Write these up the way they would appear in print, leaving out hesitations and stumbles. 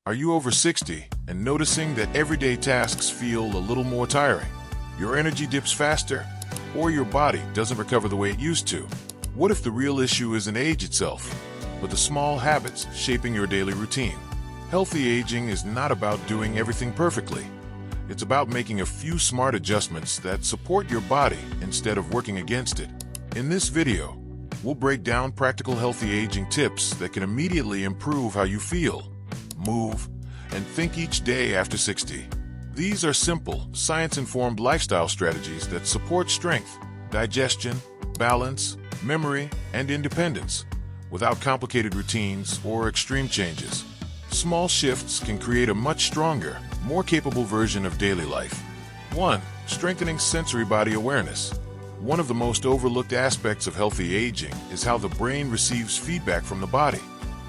Are you over 60 and noticing that everyday tasks feel a little more tiring? Your energy dips faster, or your body doesn't recover the way it used to? What if the real issue isn't age itself, but the small habits shaping your daily routine? Healthy aging is not about doing everything perfectly. It's about making a few smart adjustments that support your body instead of working against it. In this video, we'll break down practical healthy aging tips that can immediately improve how you feel, move, and think each day after 60. These are simple, science-informed lifestyle strategies that support strength, digestion, balance, memory, and independence, without complicated routines or extreme changes. Small shifts can create a much stronger, more capable version of daily life. 1. Strengthening sensory body awareness. One of the most overlooked aspects of healthy aging is how the brain receives feedback from the body,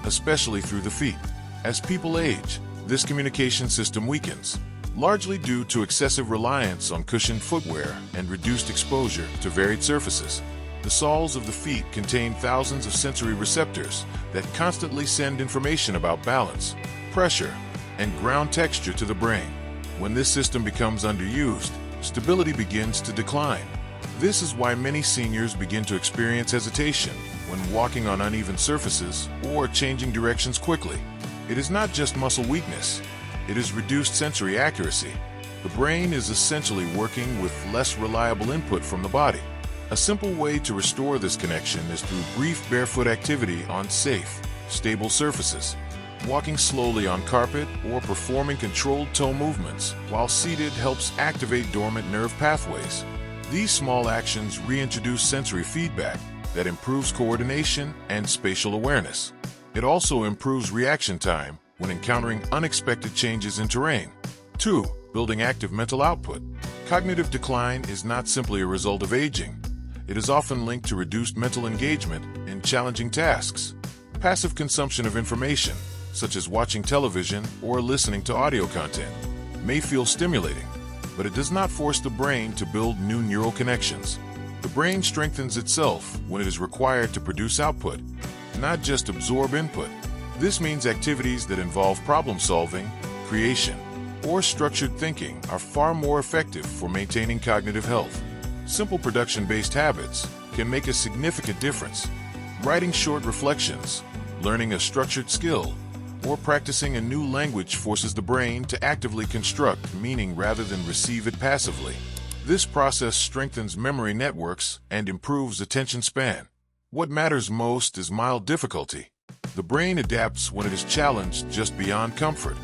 especially through the feet. As people age, this communication system weakens, largely due to excessive reliance on cushioned footwear and reduced exposure to varied surfaces. The soles of the feet contain thousands of sensory receptors that constantly send information about balance, pressure, and ground texture to the brain. When this system becomes underused, stability begins to decline. This is why many seniors begin to experience hesitation when walking on uneven surfaces or changing directions quickly. It is not just muscle weakness, it is reduced sensory accuracy. The brain is essentially working with less reliable input from the body. A simple way to restore this connection is through brief barefoot activity on safe, stable surfaces. Walking slowly on carpet or performing controlled toe movements while seated helps activate dormant nerve pathways. These small actions reintroduce sensory feedback that improves coordination and spatial awareness. It also improves reaction time when encountering unexpected changes in terrain. 2. Building active mental output. Cognitive decline is not simply a result of aging. It is often linked to reduced mental engagement in challenging tasks. Passive consumption of information, such as watching television or listening to audio content, may feel stimulating, but it does not force the brain to build new neural connections. The brain strengthens itself when it is required to produce output, not just absorb input. This means activities that involve problem-solving, creation, or structured thinking are far more effective for maintaining cognitive health. Simple production-based habits can make a significant difference. Writing short reflections, learning a structured skill, or practicing a new language forces the brain to actively construct meaning rather than receive it passively. This process strengthens memory networks and improves attention span. What matters most is mild difficulty. The brain adapts when it is challenged just beyond comfort.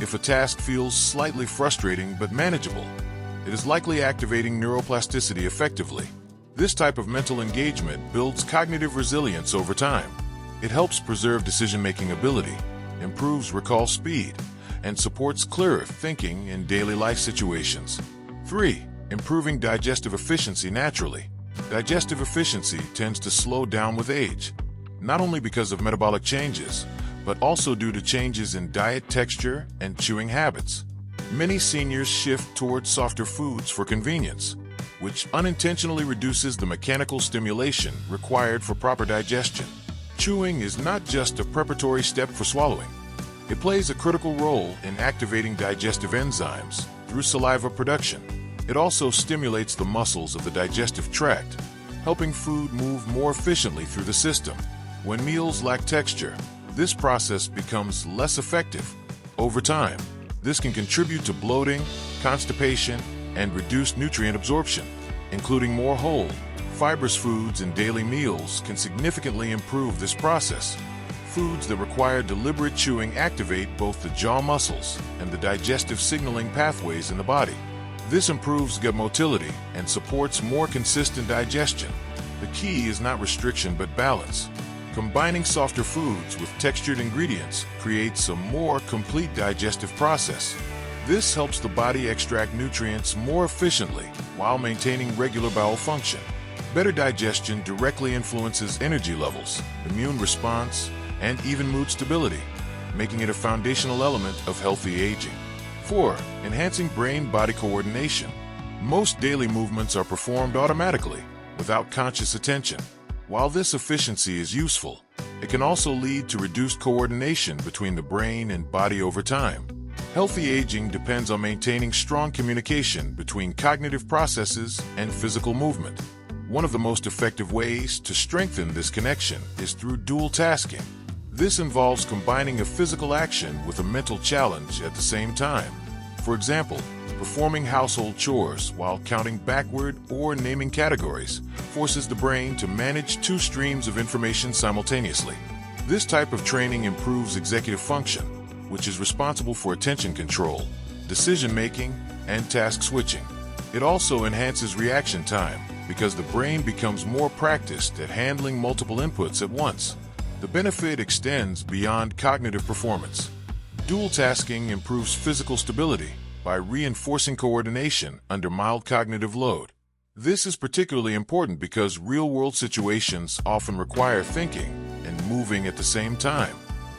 If a task feels slightly frustrating but manageable, it is likely activating neuroplasticity effectively. This type of mental engagement builds cognitive resilience over time. It helps preserve decision-making ability, improves recall speed, and supports clearer thinking in daily life situations. 3. Improving digestive efficiency naturally. Digestive efficiency tends to slow down with age, not only because of metabolic changes, but also due to changes in diet texture and chewing habits. Many seniors shift towards softer foods for convenience, which unintentionally reduces the mechanical stimulation required for proper digestion. Chewing is not just a preparatory step for swallowing. It plays a critical role in activating digestive enzymes through saliva production. It also stimulates the muscles of the digestive tract, helping food move more efficiently through the system. When meals lack texture, this process becomes less effective. Over time, this can contribute to bloating, constipation, and reduced nutrient absorption. Including more whole, fibrous foods in daily meals can significantly improve this process. Foods that require deliberate chewing activate both the jaw muscles and the digestive signaling pathways in the body. This improves gut motility and supports more consistent digestion. The key is not restriction but balance. Combining softer foods with textured ingredients creates a more complete digestive process. This helps the body extract nutrients more efficiently while maintaining regular bowel function. Better digestion directly influences energy levels, immune response, and even mood stability, making it a foundational element of healthy aging. 4. Enhancing brain-body coordination. Most daily movements are performed automatically, without conscious attention. While this efficiency is useful, It can also lead to reduced coordination between the brain and body over time. Healthy aging depends on maintaining strong communication between cognitive processes and physical movement. One of the most effective ways to strengthen this connection is through dual tasking. This involves combining a physical action with a mental challenge at the same time. For example, performing household chores while counting backward or naming categories forces the brain to manage two streams of information simultaneously. This type of training improves executive function, which is responsible for attention control, decision-making, and task switching. It also enhances reaction time because the brain becomes more practiced at handling multiple inputs at once. The benefit extends beyond cognitive performance. Dual tasking improves physical stability by reinforcing coordination under mild cognitive load. This is particularly important because real-world situations often require thinking and moving at the same time.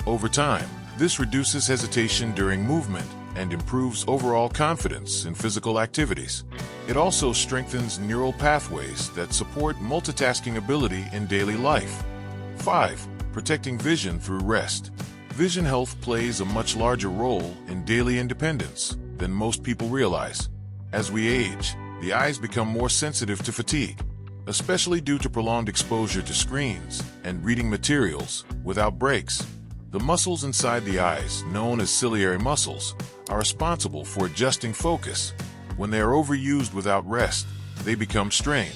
Over time, this reduces hesitation during movement and improves overall confidence in physical activities. It also strengthens neural pathways that support multitasking ability in daily life. 5. Protecting vision through rest. Vision health plays a much larger role in daily independence than most people realize. As we age, the eyes become more sensitive to fatigue, especially due to prolonged exposure to screens and reading materials without breaks. The muscles inside the eyes, known as ciliary muscles, are responsible for adjusting focus. When they are overused without rest, they become strained,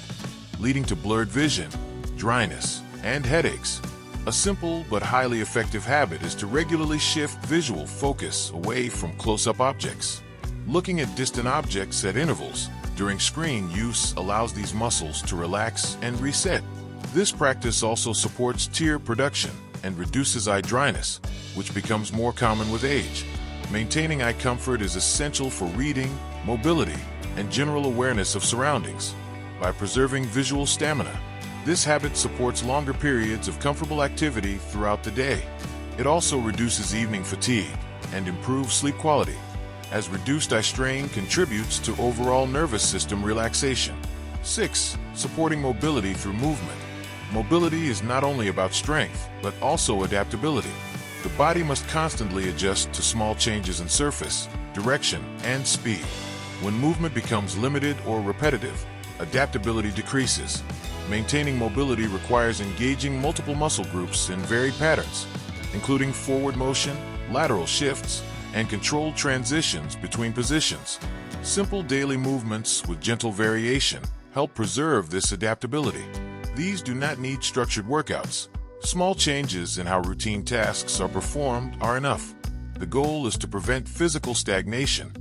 leading to blurred vision, dryness, and headaches. A simple but highly effective habit is to regularly shift visual focus away from close-up objects. Looking at distant objects at intervals during screen use allows these muscles to relax and reset. This practice also supports tear production and reduces eye dryness, which becomes more common with age. Maintaining eye comfort is essential for reading, mobility, and general awareness of surroundings. By preserving visual stamina, this habit supports longer periods of comfortable activity throughout the day. It also reduces evening fatigue and improves sleep quality, as reduced eye strain contributes to overall nervous system relaxation. 6. Supporting mobility through movement. Mobility is not only about strength, but also adaptability. The body must constantly adjust to small changes in surface, direction, and speed. When movement becomes limited or repetitive, adaptability decreases. Maintaining mobility requires engaging multiple muscle groups in varied patterns, including forward motion, lateral shifts, and controlled transitions between positions. Simple daily movements with gentle variation help preserve this adaptability. These do not need structured workouts. Small changes in how routine tasks are performed are enough. The goal is to prevent physical stagnation.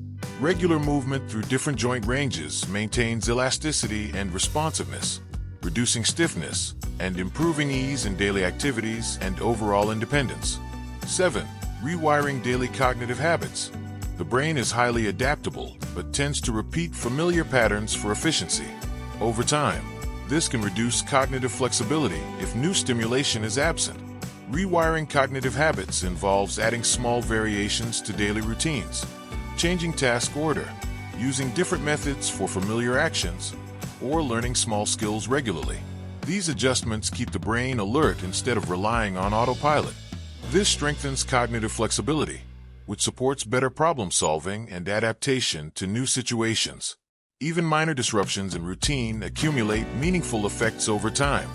Regular movement through different joint ranges maintains elasticity and responsiveness, reducing stiffness and improving ease in daily activities and overall independence. 7. Rewiring daily cognitive habits. The brain is highly adaptable, but tends to repeat familiar patterns for efficiency. Over time, this can reduce cognitive flexibility if new stimulation is absent. Rewiring cognitive habits involves adding small variations to daily routines, changing task order, using different methods for familiar actions, or learning small skills regularly. These adjustments keep the brain alert instead of relying on autopilot. This strengthens cognitive flexibility, which supports better problem solving and adaptation to new situations. Even minor disruptions in routine accumulate meaningful effects over time.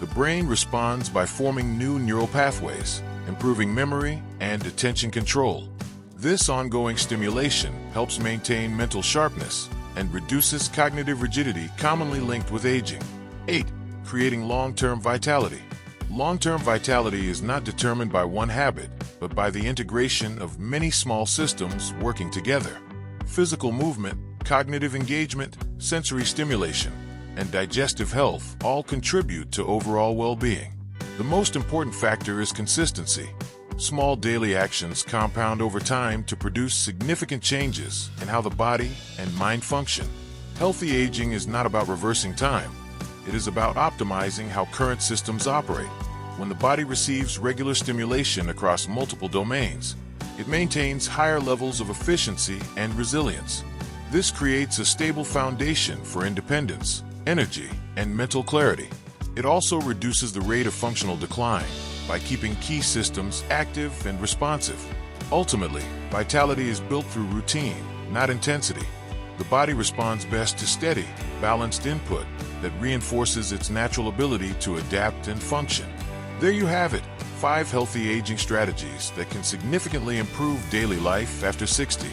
The brain responds by forming new neural pathways, improving memory and attention control. This ongoing stimulation helps maintain mental sharpness and reduces cognitive rigidity commonly linked with aging. 8. Creating long-term vitality. Long-term vitality is not determined by one habit, but by the integration of many small systems working together. Physical movement, cognitive engagement, sensory stimulation, and digestive health all contribute to overall well-being. The most important factor is consistency. Small daily actions compound over time to produce significant changes in how the body and mind function. Healthy aging is not about reversing time. It is about optimizing how current systems operate. When the body receives regular stimulation across multiple domains, it maintains higher levels of efficiency and resilience. This creates a stable foundation for independence, energy, and mental clarity. It also reduces the rate of functional decline, by keeping key systems active and responsive. Ultimately, vitality is built through routine, not intensity. The body responds best to steady, balanced input that reinforces its natural ability to adapt and function. There you have it, 5 healthy aging strategies that can significantly improve daily life after 60.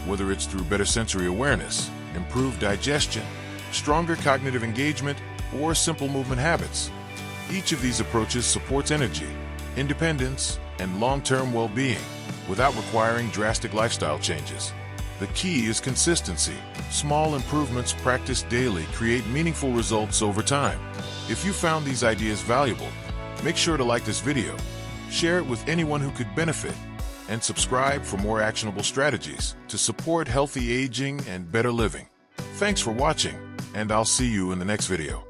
Whether it's through better sensory awareness, improved digestion, stronger cognitive engagement, or simple movement habits. Each of these approaches supports energy, independence, and long-term well-being without requiring drastic lifestyle changes. The key is consistency. Small improvements practiced daily create meaningful results over time. If you found these ideas valuable, make sure to like this video, share it with anyone who could benefit, and subscribe for more actionable strategies to support healthy aging and better living. Thanks for watching, and I'll see you in the next video.